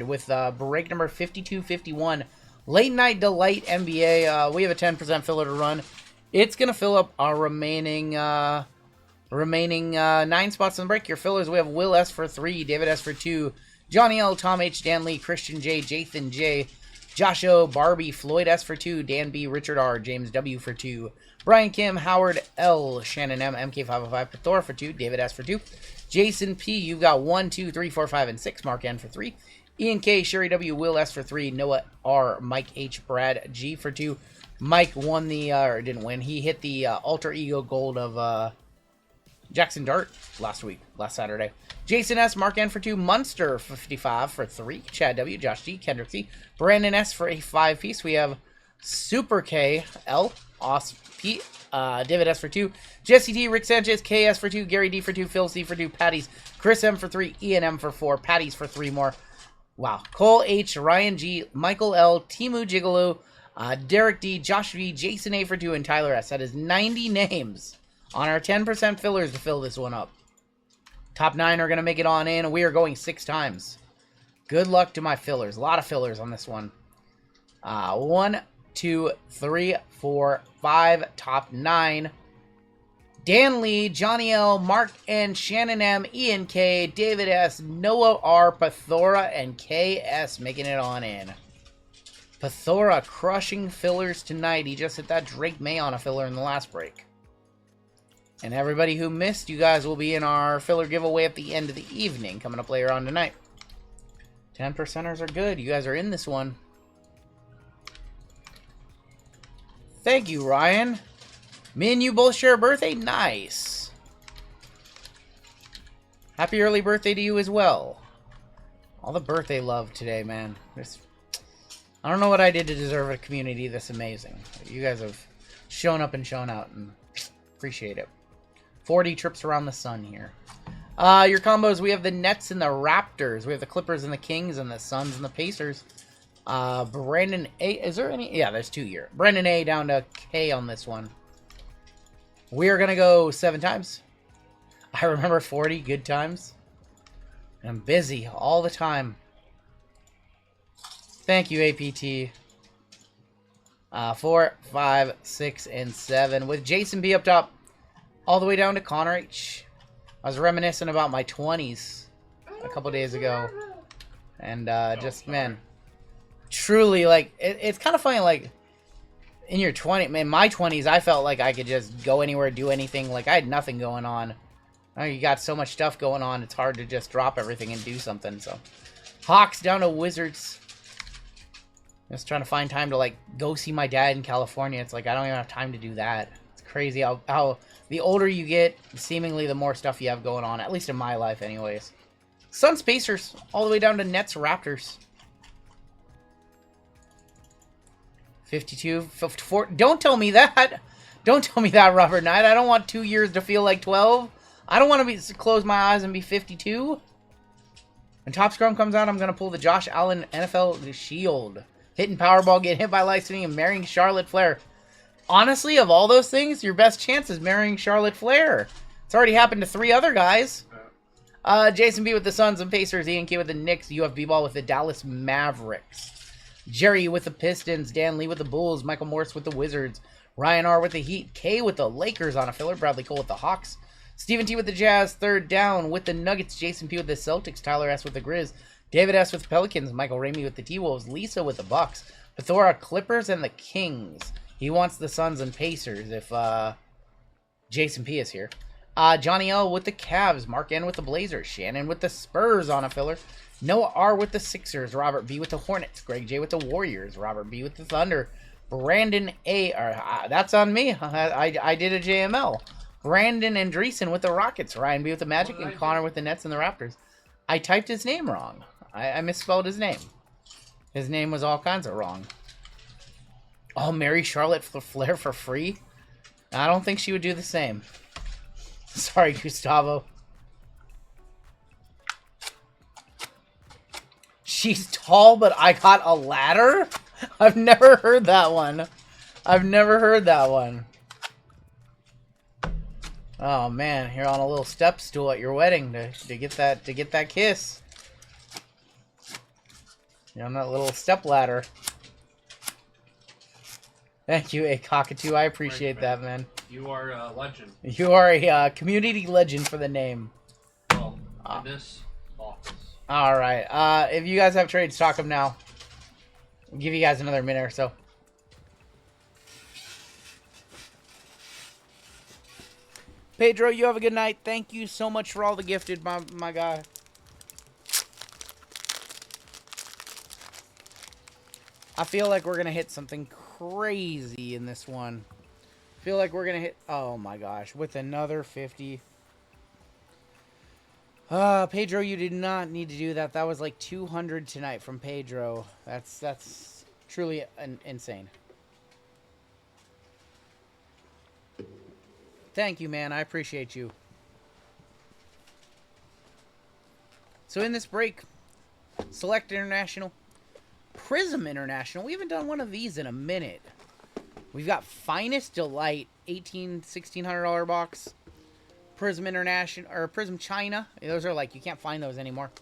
with break number 5251, Late Night Delight NBA. We have a 10% filler to run. It's going to fill up our remaining 9 spots on the break. Your fillers, we have Will S for 3, David S for 2, Johnny L, Tom H, Dan Lee, Christian J, Jathan J, Josh O, Barbie, Floyd S for 2, Dan B, Richard R, James W for 2, Brian Kim, Howard L, Shannon M, MK505, Pathor for 2, David S for 2, Jason P, you've got 1, 2, 3, 4, 5, and 6, Mark N for 3, Ian K, Sherry W, Will S for 3, Noah R, Mike H, Brad G for 2, Mike won the, or didn't win, he hit the Alter Ego Gold of Jackson Dart last Saturday. Jason S, Mark N for 2, Munster 55 for 3, Chad W, Josh G, Kendrick C, Brandon S for a 5-piece. We have Super K, L, Os P, David S for 2, Jesse T, Rick Sanchez, KS for 2, Gary D for 2, Phil C for 2, Patties, Chris M for 3, Ian M for 4, Patties for 3 more. Wow. Cole H, Ryan G, Michael L, Timu Gigolo, Derek D, Josh V, Jason A for 2, and Tyler S. That is 90 names on our 10% fillers to fill this one up. Top 9 are going to make it on in. We are going 6 times. Good luck to my fillers. A lot of fillers on this one. 1, 2, 3, 4, 5. Top 9. Dan Lee, Johnny L, Mark N, Shannon M, Ian K, David S, Noah R, Pathora, and KS making it on in. Pathora crushing fillers tonight. He just hit that Drake May on a filler in the last break. And everybody who missed, you guys will be in our filler giveaway at the end of the evening, coming up later on tonight. 10%ers are good. You guys are in this one. Thank you, Ryan. Me and you both share a birthday? Nice. Happy early birthday to you as well. All the birthday love today, man. I don't know what I did to deserve a community this amazing. You guys have shown up and shown out, and appreciate it. 40 trips around the sun here. Your combos, we have the Nets and the Raptors. We have the Clippers and the Kings and the Suns and the Pacers. Brandon A, is there any? Yeah, there's 2 here. Brandon A down to K on this one. We're going to go 7 times. I remember 40 good times. I'm busy all the time. Thank you, APT. 4, 5, 6, and 7. With Jason B up top. All the way down to Connor H. I was reminiscing about my 20s a couple days ago. And just, man. Truly, like, it's kind of funny, like, in your 20s, man, my 20s, I felt like I could just go anywhere, do anything. Like, I had nothing going on. You got so much stuff going on, it's hard to just drop everything and do something, so. Hawks down to Wizards. Just trying to find time to, like, go see my dad in California. It's like, I don't even have time to do that. It's crazy how the older you get, seemingly the more stuff you have going on, at least in my life anyways. Suns Pacers, all the way down to Nets Raptors. 52, 54. Don't tell me that. Don't tell me that, Robert Knight. I don't want 2 years to feel like 12. I don't want to close my eyes and be 52. When Top Scrum comes out, I'm going to pull the Josh Allen NFL Shield. Hitting Powerball, getting hit by lightning, and marrying Charlotte Flair. Honestly, of all those things, your best chance is marrying Charlotte Flair. It's already happened to 3 other guys. Jason B with the Suns and Pacers. Ian K with the Knicks. UFB Ball with the Dallas Mavericks. Jerry with the Pistons, Dan Lee with the Bulls, Michael Morse with the Wizards, Ryan R with the Heat, K with the Lakers on a filler, Bradley Cole with the Hawks, Stephen T with the Jazz, Third Down with the Nuggets, Jason P with the Celtics, Tyler S with the Grizz, David S with the Pelicans, Michael Ramey with the T-Wolves, Lisa with the Bucks, Pathora, Clippers, and the Kings. He wants the Suns and Pacers if Jason P is here. Johnny L with the Cavs, Mark N with the Blazers, Shannon with the Spurs on a filler, Noah R with the Sixers, Robert B with the Hornets, Greg J with the Warriors, Robert B with the Thunder, Brandon A, that's on me, I did a JML, Brandon Andreessen with the Rockets, Ryan B with the Magic, and Connor with the Nets and the Raptors. I typed his name wrong. I misspelled his name. His name was all kinds of wrong. Oh, marry Charlotte Flair for free? I don't think she would do the same. Sorry, Gustavo. She's tall, but I got a ladder? I've never heard that one. I've never heard that one. Oh man, you're on a little step stool at your wedding to get that kiss. You're on that little step ladder. Thank you, A Cockatoo. I appreciate that, man. You are a legend. You are a community legend for the name. Well, in this office. All right. If you guys have trades, stock them now. I'll give you guys another minute or so. Pedro, you have a good night. Thank you so much for all the gifted, my guy. I feel like we're going to hit something crazy in this one. I feel like we're going to hit... Oh, my gosh. With another 50. Pedro, you did not need to do that. That was like 200 tonight from Pedro. That's truly insane. Thank you, man. I appreciate you. So in this break, Select International, Prism International. We haven't done one of these in a minute. We've got Finest Delight, $1,600 box. Prism International, or Prism China. Those are like, you can't find those anymore.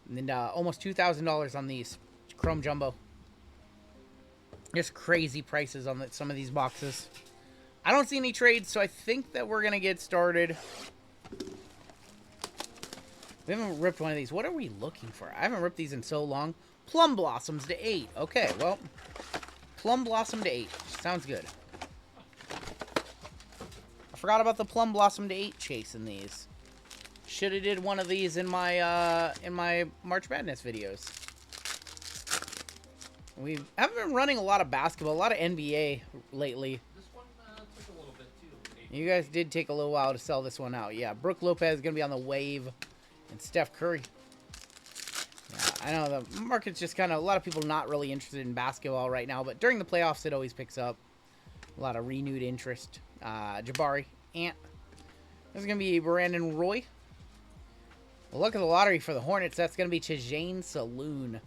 And then almost $2,000 on these. Chrome Jumbo. Just crazy prices on some of these boxes. I don't see any trades, so I think that we're going to get started. We haven't ripped one of these. What are we looking for? I haven't ripped these in so long. Plum Blossoms to 8. Okay, well, Plum Blossom to 8. Sounds good. I forgot about the Plum Blossom to 8 chase in these. Should have did one of these in my March Madness videos. We haven't been running a lot of basketball, a lot of NBA lately. Took a little bit too. You guys did take a little while to sell this one out. Yeah, Brooke Lopez is going to be on the wave. And Steph Curry. Yeah, I know the market's just kind of... A lot of people not really interested in basketball right now. But during the playoffs, it always picks up. A lot of renewed interest. Jabari. Ant. This is going to be Brandon Roy. Well, look at the lottery for the Hornets. That's going to be Chajane Saloon.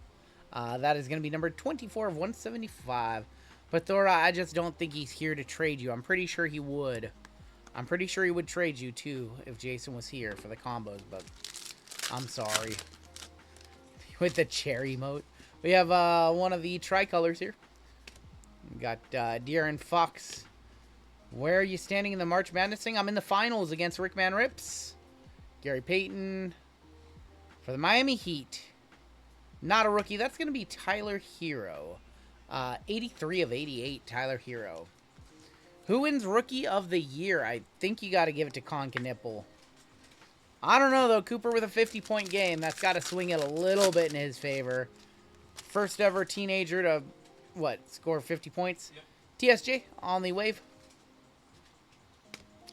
That is going to be number 24 of 175. But Thora, I just don't think he's here to trade you. I'm pretty sure he would. I'm pretty sure he would trade you, too, if Jason was here for the combos. But I'm sorry. With the cherry emote. We have one of the tricolors here. We got De'Aaron Fox. Where are you standing in the March Madness thing? I'm in the finals against Rickman Rips. Gary Payton. For the Miami Heat. Not a rookie. That's going to be Tyler Hero. 83 of 88, Tyler Hero. Who wins Rookie of the Year? I think you got to give it to Con Knipple. I don't know, though. Cooper with a 50-point game. That's got to swing it a little bit in his favor. First ever teenager to, what, score 50 points? Yep. TSJ on the wave.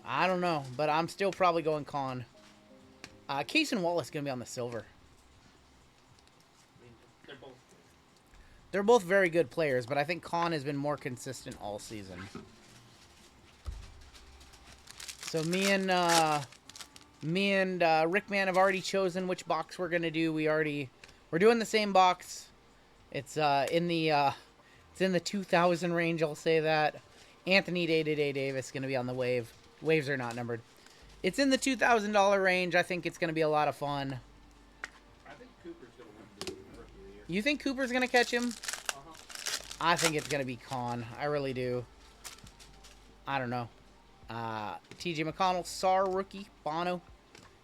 I don't know, but I'm still probably going Con. Case and Wallace going to be on the silver. They're both very good players, but I think Con has been more consistent all season. So me and Rickman have already chosen which box we're gonna do. We're doing the same box. It's in the 2,000 range. I'll say that. Anthony Day-to-Day Davis gonna be on the wave. Waves are not numbered. It's in the $2,000 range. I think it's gonna be a lot of fun. I think Cooper's gonna win the Rookie of the Year. You think Cooper's gonna catch him? I think it's gonna be Con. I really do. I don't know. T.J. McConnell, Sar rookie, Bono,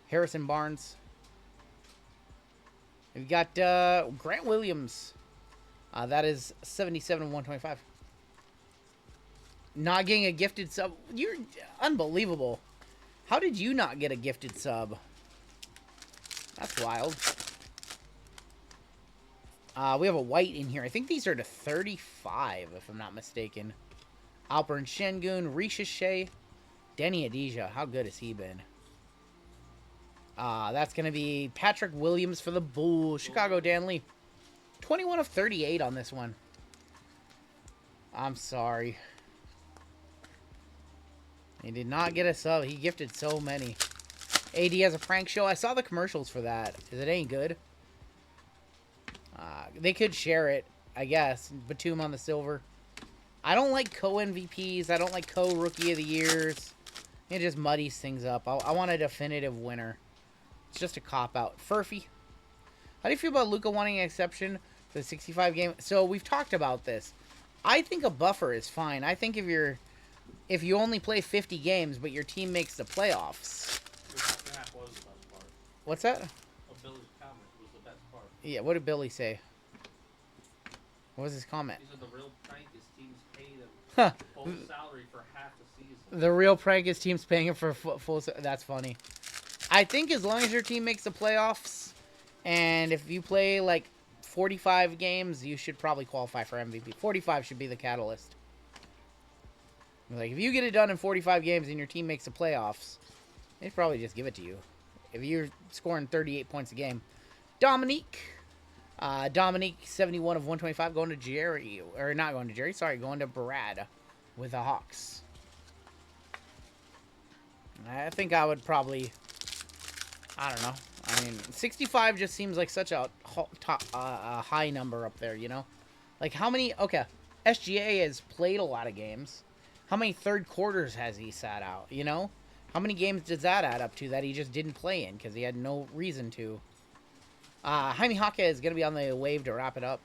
Harrison Barnes. We've got Grant Williams. That is 77 of 125. Not getting a gifted sub. You're unbelievable. How did you not get a gifted sub? That's wild. We have a white in here. I think these are to 35, if I'm not mistaken. Alperen Şengün, Risha Shea, Denny Adija. How good has he been? That's going to be Patrick Williams for the Bulls. Chicago Dan Lee. 21 of 38 on this one. I'm sorry. He did not get a sub. He gifted so many. AD has a prank show. I saw the commercials for that. Is it any good? They could share it, I guess. Batum on the silver. I don't like co-MVPs. I don't like co-Rookie of the Years. It just muddies things up. I want a definitive winner. It's just a cop-out. Furphy. How do you feel about Luka wanting an exception The 65 game. So we've talked about this. I think a buffer is fine. I think if you only play 50 games but your team makes the playoffs. Your second half was the best part. What's that? Billy's comment was the best part. Yeah, what did Billy say? What was his comment? He said the real prank is teams pay them Huh. full salary for half the season. The real prank is teams paying him for full. That's funny. I think as long as your team makes the playoffs, and if you play like 45 games, you should probably qualify for MVP. 45 should be the catalyst. Like, if you get it done in 45 games and your team makes the playoffs, they'd probably just give it to you. If you're scoring 38 points a game. Dominique, 71 of 125, going to Jerry. Or not going to Jerry, sorry, going to Brad with the Hawks. I think I would probably, I don't know. I mean, 65 just seems like such a high number up there, you know? Like, how many, okay, SGA has played a lot of games. How many third quarters has he sat out, you know? How many games does that add up to that he just didn't play in because he had no reason to? Jaime Haka is going to be on the wave to wrap it up.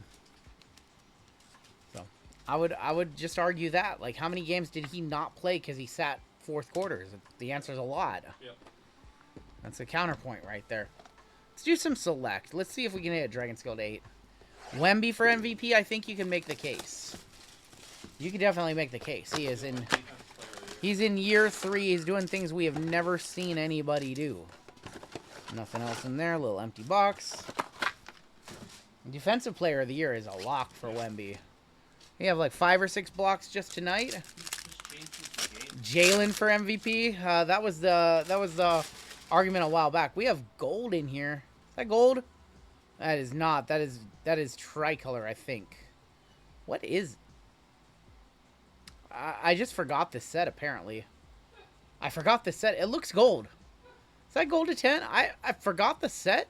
So, I would just argue that. Like, how many games did he not play because he sat fourth quarters? The answer is a lot. Yep. That's a counterpoint right there. Let's do some select. Let's see if we can hit Dragon Skilled 8. Wemby for MVP, I think you can make the case. You can definitely make the case. He's in year 3. He's doing things we have never seen anybody do. Nothing else in there. Little empty box. Defensive Player of the Year is a lock for Wemby. We have like 5 or 6 blocks just tonight. Jalen for MVP. That was the argument a while back. We have gold in here. Is that gold? That is not. That is tricolor, I think. What is? I just forgot this set, apparently. I forgot this set. It looks gold. Is that gold to 10? I forgot the set.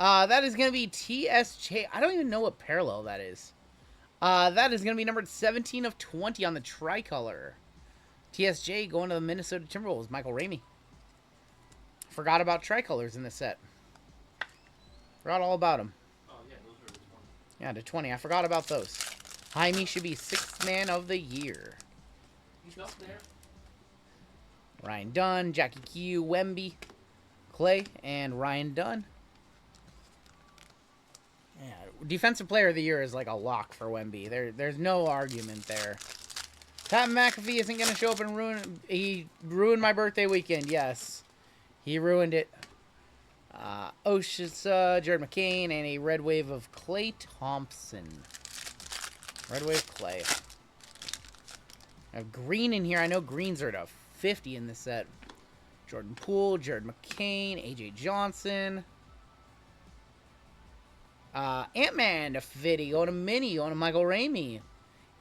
That is going to be TSJ. I don't even know what parallel that is. That is going to be numbered 17 of 20 on the tricolor. TSJ going to the Minnesota Timberwolves. Michael Ramey. Forgot about tricolors in this set. Forgot all about them. Oh, yeah, those are the 20. Yeah, to 20. I forgot about those. Jaime should be 6th man of the year. He's up there. Ryan Dunn, Jackie Q, Wemby, Clay, and Ryan Dunn. Yeah, Defensive Player of the Year is like a lock for Wemby. There's no argument there. Pat McAfee isn't going to show up and ruin... He ruined my birthday weekend, yes. He ruined it. Oshisa, Jared McCain, and a red wave of Klay Thompson. Red wave Clay. I have green in here. I know greens are to 50 in this set. Jordan Poole, Jared McCain, AJ Johnson. Ant-Man to 50. Going to Mini. Going to Michael Ramey.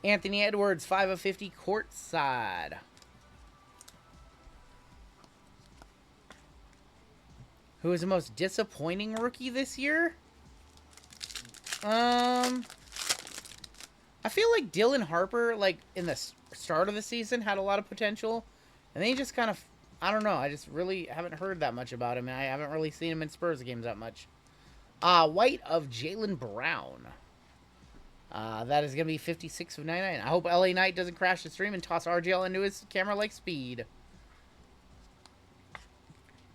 Anthony Edwards, 5 of 50 courtside. Who is the most disappointing rookie this year? I feel like Dylan Harper, like, in the start of the season, had a lot of potential. And then he just kind of, I don't know, I just really haven't heard that much about him. And I haven't really seen him in Spurs games that much. White of Jaylen Brown. That is going to be 56 of 99. I hope LA Knight doesn't crash the stream and toss RGL into his camera-like speed.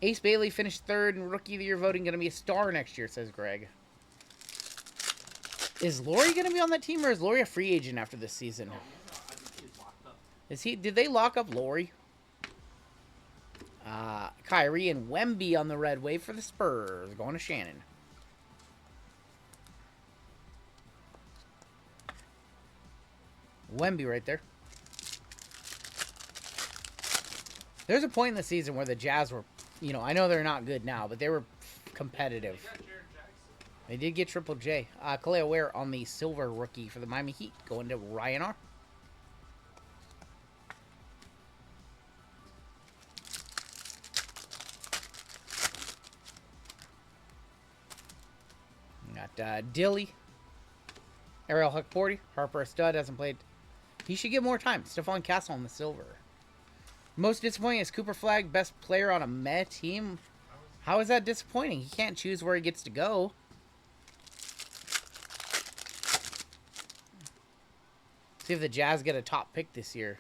Ace Bailey finished 3rd in Rookie of the Year voting. Going to be a star next year, says Greg. Is Laurie going to be on that team, or is Laurie a free agent after this season? I think he's locked up. Is he? Did they lock up Laurie? Kyrie and Wemby on the red wave for the Spurs. Going to Shannon. Wemby right there. There's a point in the season where the Jazz were, you know, I know they're not good now, but they were competitive. They did get Triple J. Kaleo Ware on the silver rookie for the Miami Heat. Going to Ryan R. Got Dilly. Ariel Huckporty. Harper a stud. Hasn't played. He should get more time. Stephon Castle on the silver. Most disappointing is Cooper Flag. Best player on a Met team. How is that disappointing? He can't choose where he gets to go. See if the Jazz get a top pick this year.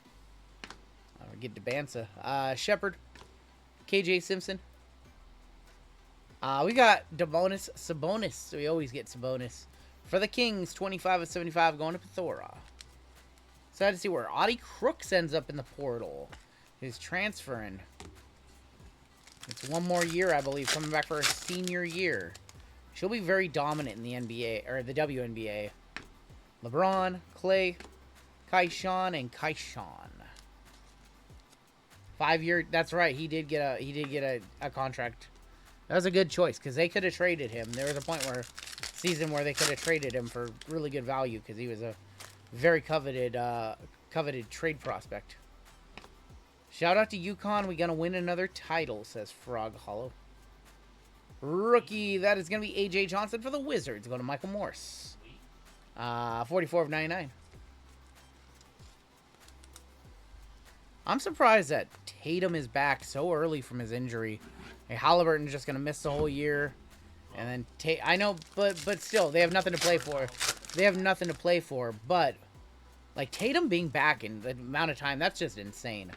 Or get DeBansa. Shepard. KJ Simpson. We got Sabonis. So we always get Sabonis. For the Kings, 25 of 75 going to Pithora. Excited to see where Audie Crooks ends up in the portal. He's transferring. It's one more year, I believe, coming back for her senior year. She'll be very dominant in the NBA, or the WNBA. LeBron, Clay, Kaishan, and Kaishan. 5-year. That's right. He did get a contract. That was a good choice because they could have traded him. There was a point where season where they could have traded him for really good value because he was a very coveted trade prospect. Shout out to UConn. We're gonna win another title, says Frog Hollow. Rookie. That is gonna be AJ Johnson for the Wizards. Going to Michael Morse. 44 of 99. I'm surprised that Tatum is back so early from his injury. Hey, Halliburton's just going to miss the whole year. And then I know, but still, they have nothing to play for. They have nothing to play for. But, like, Tatum being back in the amount of time, that's just insane.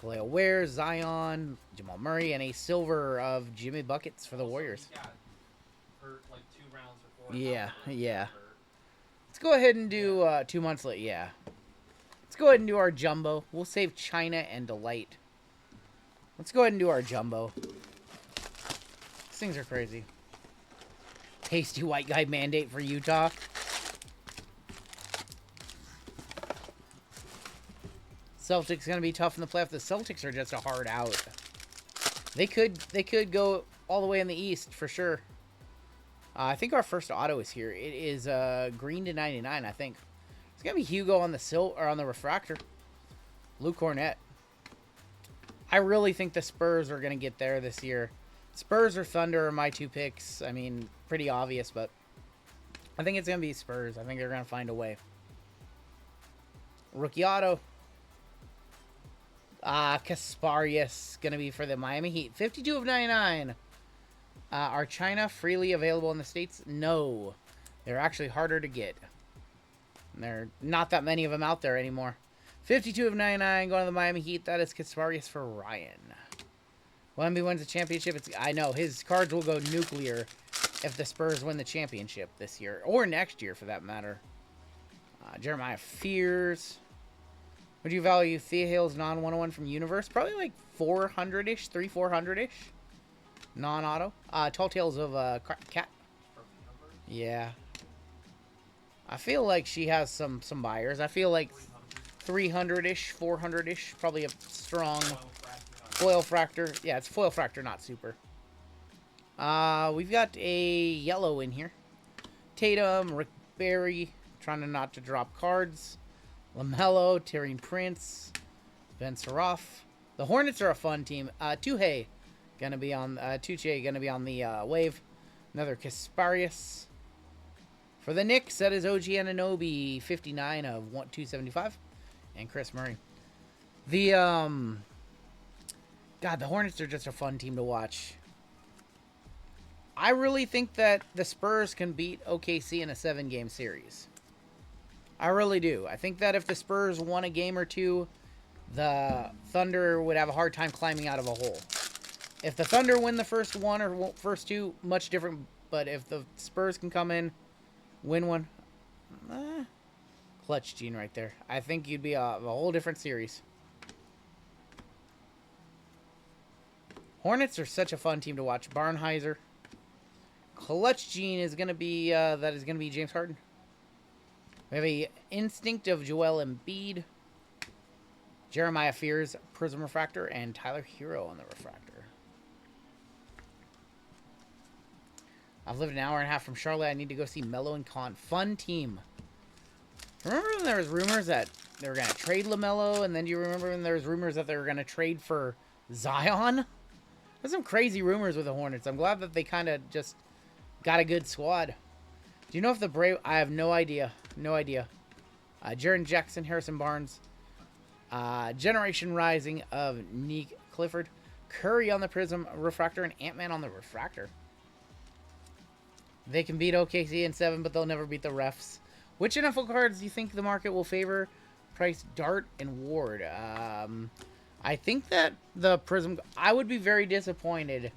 Kaleo Ware, Zion, Jamal Murray, and a silver of Jimmy Buckets for the Warriors. He got hurt like 2 rounds before. Yeah. Let's go ahead and do 2 months late. Yeah. Let's go ahead and do our jumbo. We'll save China and Delight. Let's go ahead and do our jumbo. These things are crazy. Tasty white guy mandate for Utah. Celtics going to be tough in the playoffs. The Celtics are just a hard out. They could go all the way in the East for sure. I think our first auto is here. It is green to 99, I think. It's going to be Hugo on the on the refractor. Luke Cornett. I really think the Spurs are going to get there this year. Spurs or Thunder are my 2 picks. I mean, pretty obvious, but I think it's going to be Spurs. I think they're going to find a way. Rookie auto. Kasparius going to be for the Miami Heat. 52 of 99. Are China freely available in the States? No. They're actually harder to get. And there are not that many of them out there anymore. 52 of 99 going to the Miami Heat. That is Kasparius for Ryan. Wemby wins the championship. I know. His cards will go nuclear if the Spurs win the championship this year. Or next year, for that matter. Jeremiah Fears. Would you value Thea Hale's non-101 from Universe? Probably like 400-ish. 400-ish. Non-auto. Tall Tales of Cat. Yeah. I feel like she has some buyers. I feel like 300-ish, 400-ish. Probably a strong foil fractor. Yeah, it's foil fractor, not super. We've got a yellow in here. Tatum, Rick Barry. Trying not to drop cards. LaMelo, Tyrion Prince. Ben Saroff. The Hornets are a fun team. Tuche gonna be on the wave. Another Kasparius. For the Knicks, that is OG Anunoby, 59 of 275. And Chris Murray. The Hornets are just a fun team to watch. I really think that the Spurs can beat OKC in a 7-game series. I really do. I think that if the Spurs won a game or two, the Thunder would have a hard time climbing out of a hole. If the Thunder win the first one or first two, much different. But if the Spurs can come in, win one, clutch gene right there. I think you'd be a whole different series. Hornets are such a fun team to watch. Barnheiser. Clutch gene is going to be, James Harden. We have a Instinct of Joel Embiid. Jeremiah Fears, Prism Refractor, and Tyler Hero on the Refractor. I've lived an hour and a half from Charlotte. I need to go see Melo and Con. Fun team. Remember when there was rumors that they were going to trade LaMelo? And then do you remember when there was rumors that they were going to trade for Zion? There's some crazy rumors with the Hornets. I'm glad that they kind of just got a good squad. Do you know if the Brave... I have no idea. No idea. Jaren Jackson, Harrison Barnes. Generation Rising of Neek Clifford. Curry on the Prism Refractor and Ant-Man on the Refractor. They can beat OKC in 7, but they'll never beat the refs. Which NFL cards do you think the market will favor? Price, Dart, and Ward. I think that the Prism... I would be very disappointed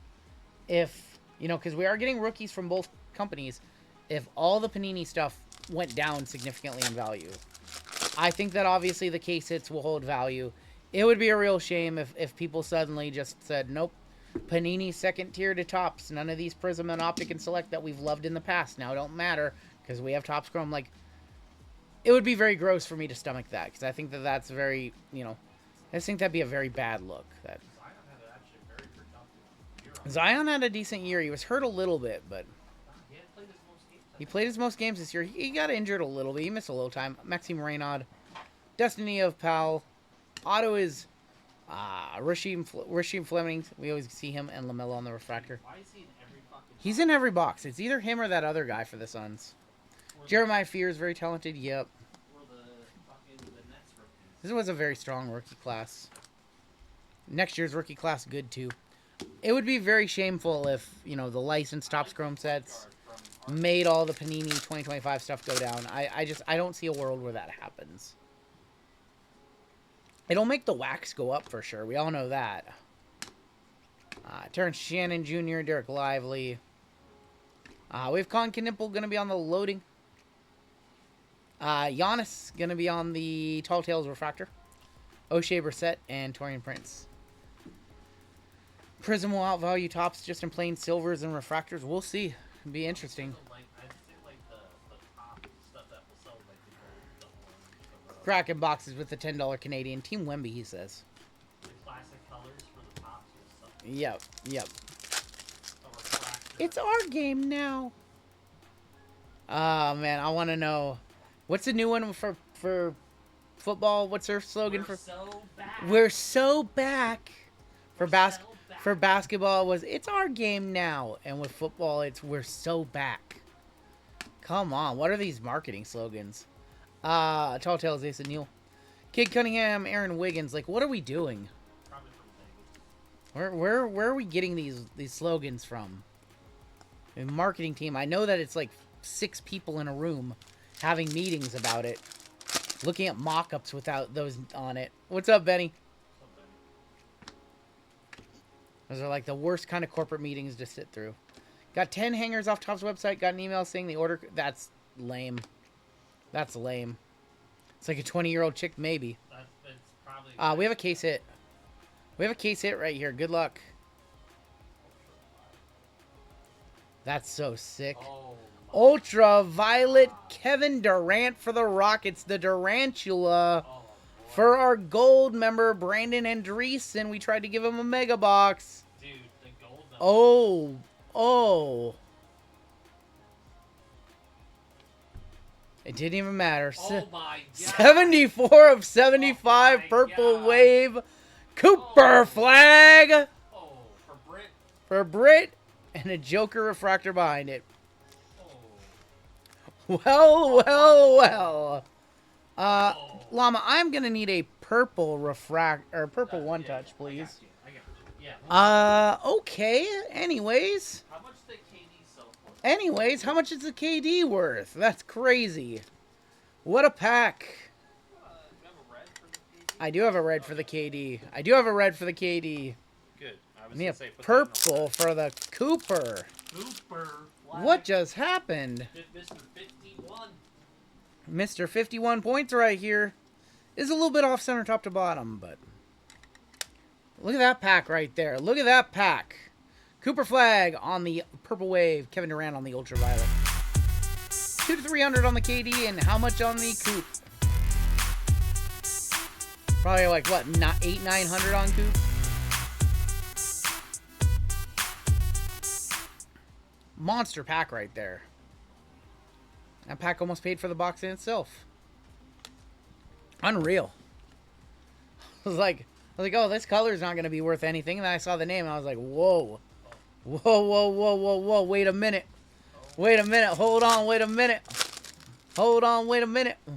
if, because we are getting rookies from both companies, if all the Panini stuff went down significantly in value. I think that obviously the case hits will hold value. It would be a real shame if people suddenly just said, nope, Panini second tier to Tops. None of these Prism and Optic and Select that we've loved in the past now don't matter because we have Topps Chrome. Like, it would be very gross for me to stomach that because I think that that's very, I just think that'd be a very bad look. That Zion had a decent year. He was hurt a little bit, but he played his most games this year. He got injured a little bit. He missed a little time. Maxime Reynaud. Destiny of Pal. Auto is Rasheem Fleming. We always see him and LaMelo on the refractor. Why is he in every fucking He's in every box. It's either him or that other guy for the Suns. Jeremiah Fears, very talented. Yep. the Nets rookies? This was a very strong rookie class. Next year's rookie class, good too. It would be very shameful if, the licensed Topps Chrome sets made all the Panini 2025 stuff go down. I don't see a world where that happens. It'll make the wax go up for sure. We all know that. Terrence Shannon Jr., Derek Lively. We have Colin Knipple going to be on the loading. Giannis going to be on the Tall Tales Refractor. O'Shea Brissett and Torian Prince. Prism will outvalue Tops just in plain silvers and refractors. We'll see. It'll be interesting. The top stuff that will sell, the orange, Cracking boxes with the $10 Canadian. Team Wemby, he says. the classic colors for the tops will sell. Yep. A refractor. It's our game now. Oh, man. I want to know. What's the new one for football? What's their slogan for? So back. We're so back. For So back. For basketball, it was it's our game now, and with football, it's we're so back. Come on, what are these marketing slogans? Tall Tales, Ace and Neal, Kid Cunningham, Aaron Wiggins. Like, what are we doing? Probably from Vegas. Where are we getting these slogans from? The marketing team. I know that it's like 6 people in a room having meetings about it, looking at mock-ups without those on it. What's up, Benny? Those are like the worst kind of corporate meetings to sit through. Got 10 hangers off Topps website. Got an email saying the order... That's lame. That's lame. It's like a 20-year-old chick, maybe. It's probably... We have a case hit. We have a case hit right here. Good luck. That's so sick. Oh, Ultraviolet Kevin Durant for the Rockets. The Durantula. boy. For our gold member, Brandon Andreessen, we tried to give him a mega box. Dude, the gold... Oh. It didn't even matter. Oh, my God. 74 of 75, Oh, my purple God. wave. Cooper flag Oh, for Brit. for Brit, and a Joker refractor behind it. Oh. Well. Oh. Llama, I'm going to need a purple purple one touch, please. I got you. Yeah. Okay. Anyways, How much did KD sell for? how much is the KD worth? That's crazy. What a pack. You have a red for the KD? I do have a red for the KD. I do have a red for the KD. Good. I was Me a gonna say, put that in the purple red. for the Cooper. Cooper flag. What just happened? Mr. 51. Mr. 51 points right here. Is a little bit off center top to bottom, but look at that pack right there. Look at that pack. Cooper flag on the purple wave. Kevin Durant on the ultraviolet. 2 to 300 on the KD, and how much on the Coop? Probably like what, 900 on Coop? Monster pack right there. That pack almost paid for the box in itself. Unreal. I was like, oh, this color is not going to be worth anything. And then I saw the name, and I was like, whoa. Whoa. Wait a minute. Hold on, wait a minute.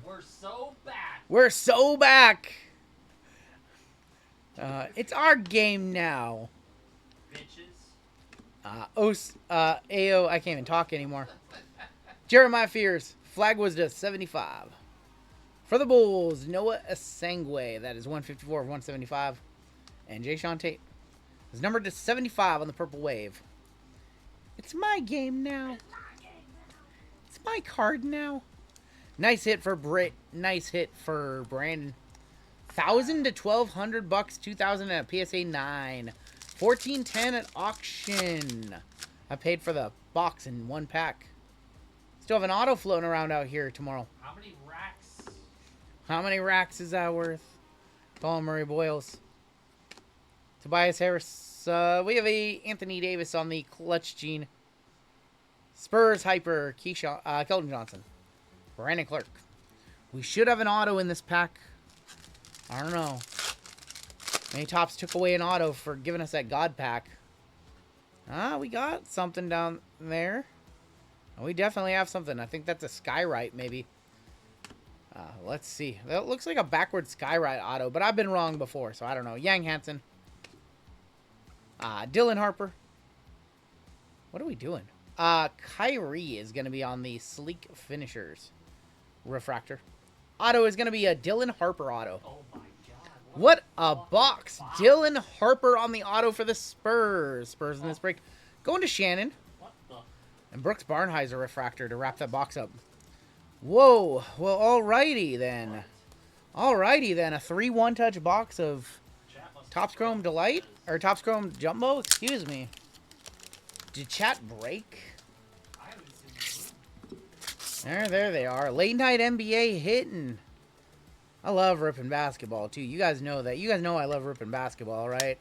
We're so back. We're so back. It's our game now. Bitches. AO, I can't even talk anymore. Jeremiah Fears, Flag was to 75. For the Bulls, Noah Asangwe. That is 154 of 175. And Jay Sean Tate is numbered to 75 on the Purple Wave. It's my game now. It's my card now. Nice hit for Britt. Nice hit for Brandon. 1,000 to 1,200 bucks. 2,000 at PSA 9. 1410 at auction. I paid for the box in one pack. Still have an auto floating around out here tomorrow. How many racks? How many racks is that worth? Colin Murray Boyles. Tobias Harris. We have a Anthony Davis on the clutch gene. Spurs Hyper. Keldon Johnson. Brandon Clark. We should have an auto in this pack. I don't know. Many Tops took away an auto for giving us that God pack. We got something down there. We definitely have something. I think that's a Skyrite, maybe. Let's see. That looks like a backward Skyrite auto, but I've been wrong before, so I don't know. Yang Hansen. Dylan Harper. What are we doing? Kyrie is going to be on the Sleek Finishers refractor. Auto is going to be a Dylan Harper auto. Oh my god. What a box. Dylan Harper on the auto for the Spurs. Spurs in this break. Going to Shannon. What the? And Brooks Barnheiser refractor to wrap that box up. Whoa. Well, alrighty then. Alrighty then. A 3-1 touch box of Topps Chrome Delight. Or Topps Chrome Jumbo. Excuse me. Did chat break? I haven't seen this. There they are. Late night NBA hitting. I love ripping basketball, too. You guys know that. You guys know I love ripping basketball, right?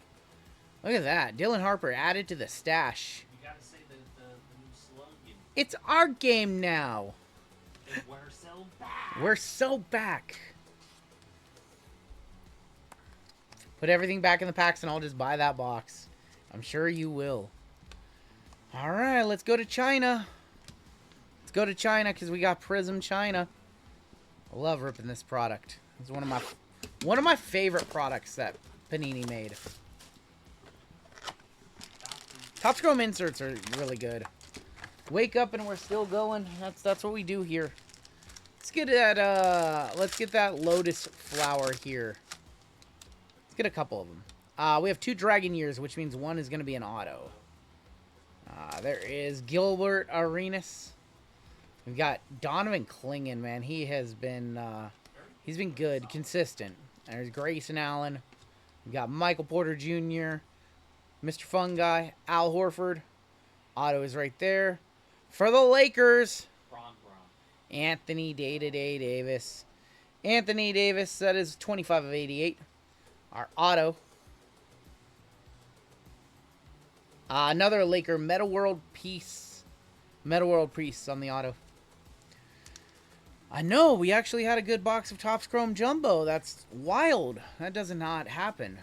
Look at that. Dylan Harper added to the stash. You gotta say the new slogan. It's our game now. And we're so back. We're so back. Put everything back in the packs and I'll just buy that box. I'm sure you will. Alright, let's go to China. Let's go to China because we got Prism China. I love ripping this product. It's one of my favorite products that Panini made. Topps Chrome inserts are really good. Wake up and we're still going. That's what we do here. Let's get that Lotus flower here. Let's get a couple of them. We have 2 Dragon Years, which means one is going to be an auto. There is Gilbert Arenas. We've got Donovan Clingan, man. He has been, he's been good, consistent. There's Grayson Allen. We've got Michael Porter Jr., Mr. Fun Guy, Al Horford. Auto is right there. For the Lakers, Anthony Day-to-Day Davis. Anthony Davis, that is 25 of 88. Our auto. Another Laker, Meta World Peace. Meta World Peace on the auto. I know, we actually had a good box of Topps Chrome Jumbo. That's wild. That does not happen.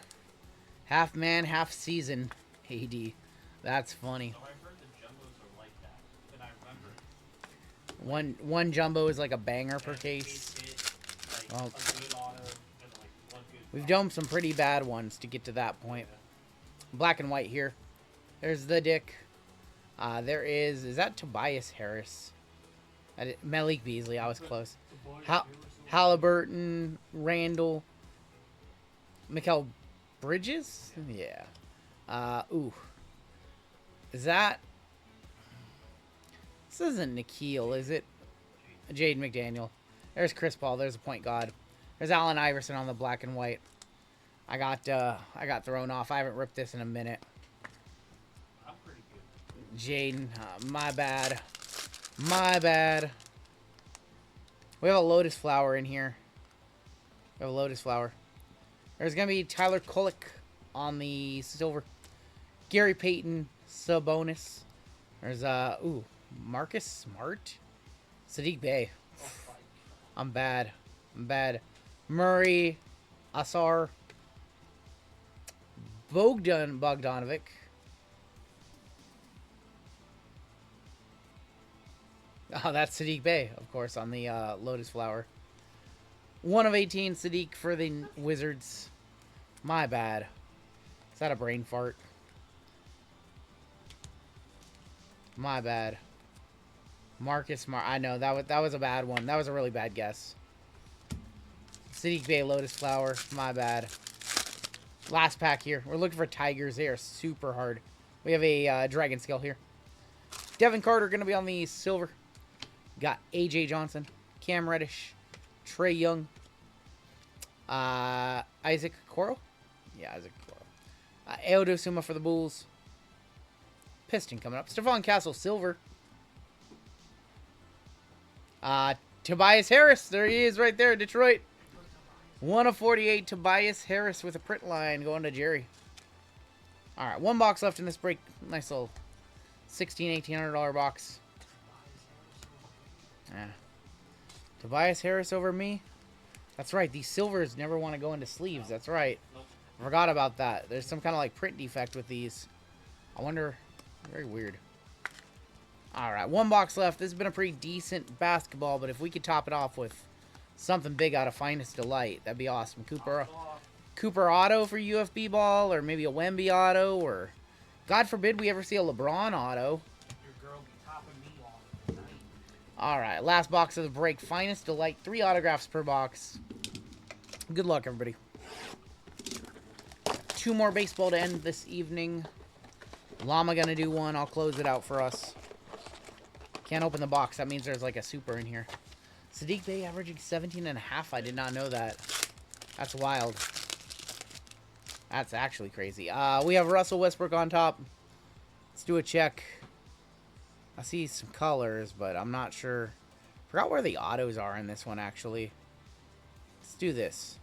Half man, half season, AD. That's funny. So I've heard the jumbos are like that, and I remember. One jumbo is like a banger per case. Hit, like, Well, a good auto, and like one good we've box. done some pretty bad ones to get to that point. Black and white here. There's the Dick. There is that Tobias Harris? Malik Beasley, I was close. Halliburton, Randall, Mikal Bridges? Yeah. Ooh. Is that... This isn't Nikhil, is it? Jaden McDaniel. There's Chris Paul. There's a point guard. There's Allen Iverson on the black and white. I got thrown off. I haven't ripped this in a minute. I'm pretty good. Jaden, my bad. My bad. We have a Lotus flower in here. We have a Lotus flower. There's going to be Tyler Kolek on the silver. Gary Payton, Sabonis. There's, Marcus Smart. Sadiq Bey. I'm bad. I'm bad. Murray. Asar. Bogdanovic. Oh, that's Sadiq Bey, of course, on the Lotus flower. 1 of 18 Sadiq for the Wizards. My bad. Is that a brain fart? My bad. Marcus Smart. I know that was a bad one. That was a really bad guess. Sadiq Bey, Lotus Flower. My bad. Last pack here. We're looking for Tigers. They are super hard. We have a Dragon Scale here. Devin Carter going to be on the silver. Got A.J. Johnson, Cam Reddish, Trey Young, Isaac Coro. Yeah, Isaac Coro. Aodo Suma for the Bulls. Piston coming up. Stephon Castle, silver. Tobias Harris. There he is right there, Detroit. 1 of 48, Tobias Harris with a print line going to Jerry. All right, one box left in this break. Nice little $1,800 box. Yeah. Tobias Harris over me. That's right. These silvers never want to go into sleeves. That's right. I forgot about that. There's some kind of like print defect with these. I wonder. Very weird. All right, one box left. This has been a pretty decent basketball, but if we could top it off with something big out of Finest Delight, that'd be awesome. Cooper auto for UFB ball, or maybe a Wemby auto, or God forbid we ever see a LeBron auto. Your girl be topping me all the night. All right, last box of the break. Finest Delight, 3 autographs per box. Good luck, everybody. 2 more baseball to end this evening. Llama gonna do one. I'll close it out for us. Can't open the box. That means there's like a super in here. Sadiq Bey averaging 17.5. I did not know that. That's wild. That's actually crazy. We have Russell Westbrook on top. Let's do a check. I see some colors, but I'm not sure. Forgot where the autos are in this one, actually. Let's do this.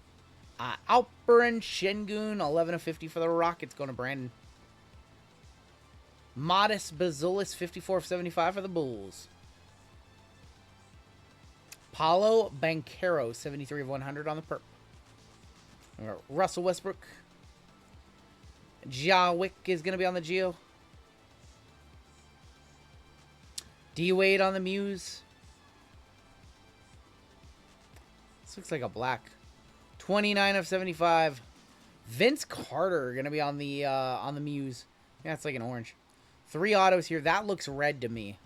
Alperen Şengün, 11 of 50 for the Rockets, going to Brandon. Modest Bazulis, 54 of 75 for the Bulls. Paulo Banchero, 73 of 100 on the perp. Russell Westbrook. Jawick is going to be on the Geo. D-Wade on the Muse. This looks like a black. 29 of 75. Vince Carter going to be on the Muse. Yeah, it's like an orange. 3 autos here. That looks red to me.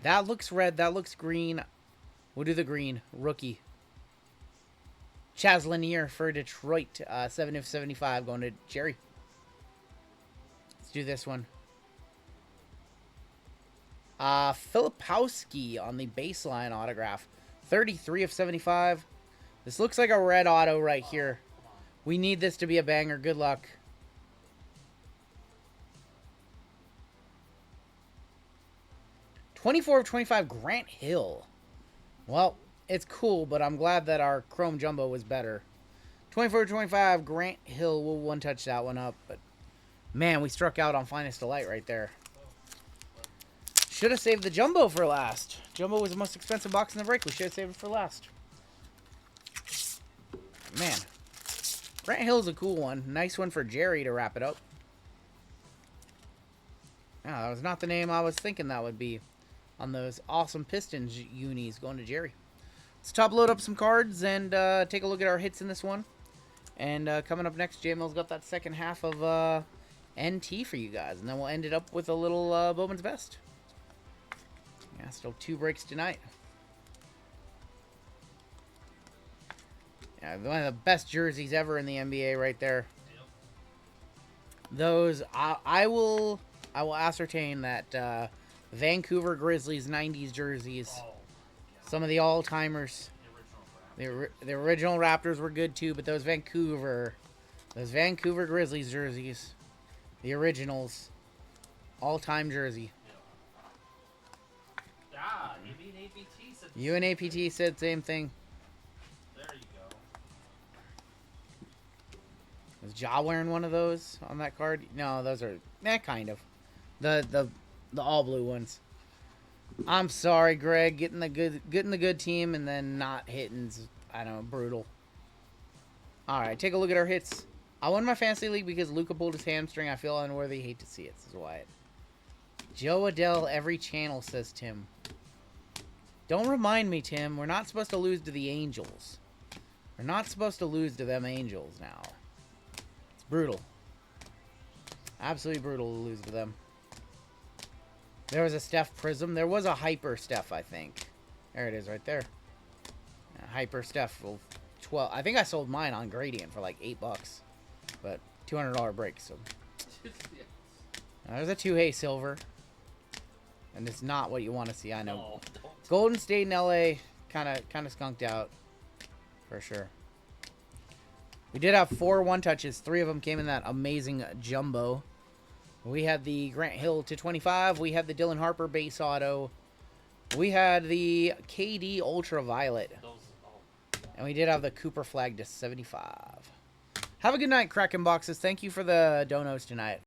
That looks red. That looks green. We'll do the green. Rookie. Chaz Lanier for Detroit. 7 of 75 going to Jerry. Let's do this one. Filipowski on the baseline autograph. 33 of 75. This looks like a red auto right here. We need this to be a banger. Good luck. $24 of 25, Grant Hill. Well, it's cool, but I'm glad that our Chrome Jumbo was better. 24 of 25, Grant Hill. We'll one-touch that one up. But, man, we struck out on Finest Delight right there. Should have saved the Jumbo for last. Jumbo was the most expensive box in the break. We should have saved it for last. Man. Grant Hill's a cool one. Nice one for Jerry to wrap it up. Yeah, that was not the name I was thinking that would be on those awesome Pistons unis going to Jerry. Let's top load up some cards and take a look at our hits in this one. And coming up next, JML's got that second half of NT for you guys. And then we'll end it up with a little Bowman's Best. Yeah, still 2 breaks tonight. Yeah, one of the best jerseys ever in the NBA right there. Yep. Those, I will ascertain that Vancouver Grizzlies 90s jerseys, Oh, yeah. some of the all-timers. The original Raptors. The original Raptors were good too, but those Vancouver Grizzlies jerseys, the originals, all-time jersey. Ah, you mean APT said You and APT said same thing. There you go. Was Ja wearing one of those on that card? No, those are kind of the all blue ones. I'm sorry, Greg, getting the good team and then not hitting's, I don't know, brutal. All right, take a look at our hits. I won my fantasy league because Luka pulled his hamstring. I feel unworthy. Hate to see it. This is Wyatt. Joe Adele, every channel, says Tim. Don't remind me, Tim. We're not supposed to lose to the Angels. We're not supposed to lose to them Angels now. It's brutal. Absolutely brutal to lose to them. There was a Steph Prism. There was a Hyper Steph, I think. There it is right there. Hyper Steph. Well, 12. I think I sold mine on Gradient for like $8. But $200 break, so. There's a 2A silver. And it's not what you want to see, I know. No, Golden State and LA kind of skunked out. For sure. We did have 4 one-touches. 3 of them came in that amazing jumbo. We had the Grant Hill to 25. We had the Dylan Harper base auto. We had the KD Ultraviolet. And we did have the Cooper flag to 75. Have a good night, Kraken Boxes. Thank you for the donos tonight.